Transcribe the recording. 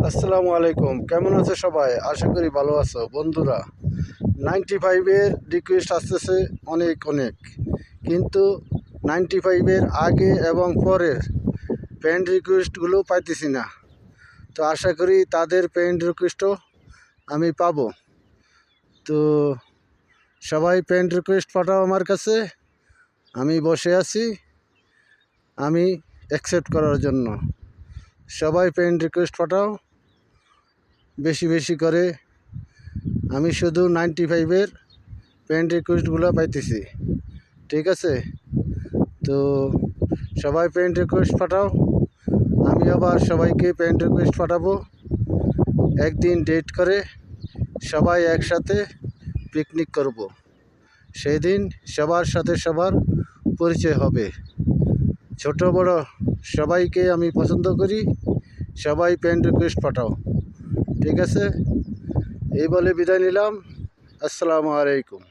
আসসালামু আলাইকুম, কেমন আছো সবাই? আশা করি ভালো আছো বন্ধুরা। 95-এর রিকোয়েস্ট আসতেছে অনেক অনেক, কিন্তু 95-এর আগে এবং পরের ফ্রেন্ড রিকোয়েস্টগুলো পাইতেছি না। তো আশা করি তাদের ফ্রেন্ড রিকোয়েস্টও আমি পাবো। তো সবাই ফ্রেন্ড রিকোয়েস্ট পাঠাও আমার কাছে, আমি বসে আছি আমি অ্যাকসেপ্ট করার জন্য। সবাই ফ্রেন্ড রিকোয়েস্ট পাঠাও বেশি বেশি করে। আমি শুধু 95-এর ফ্রেন্ড রিকোয়েস্টগুলো পাইতেছি, ঠিক আছে? তো সবাই ফ্রেন্ড রিকোয়েস্ট পাঠাও, আমি আবার সবাইকে ফ্রেন্ড রিকোয়েস্ট পাঠাবো। একদিন ডেট করে সবাই একসাথে পিকনিক করব। সেই দিন সবার সাথে সবার পরিচয় হবে। ছোট বড় সবাইকে আমি পছন্দ করি, সবাই ফ্রেন্ড রিকোয়েস্ট পাঠাও, ঠিক আছে? এই বলে বিদায় নিলাম। আসসালামু আলাইকুম।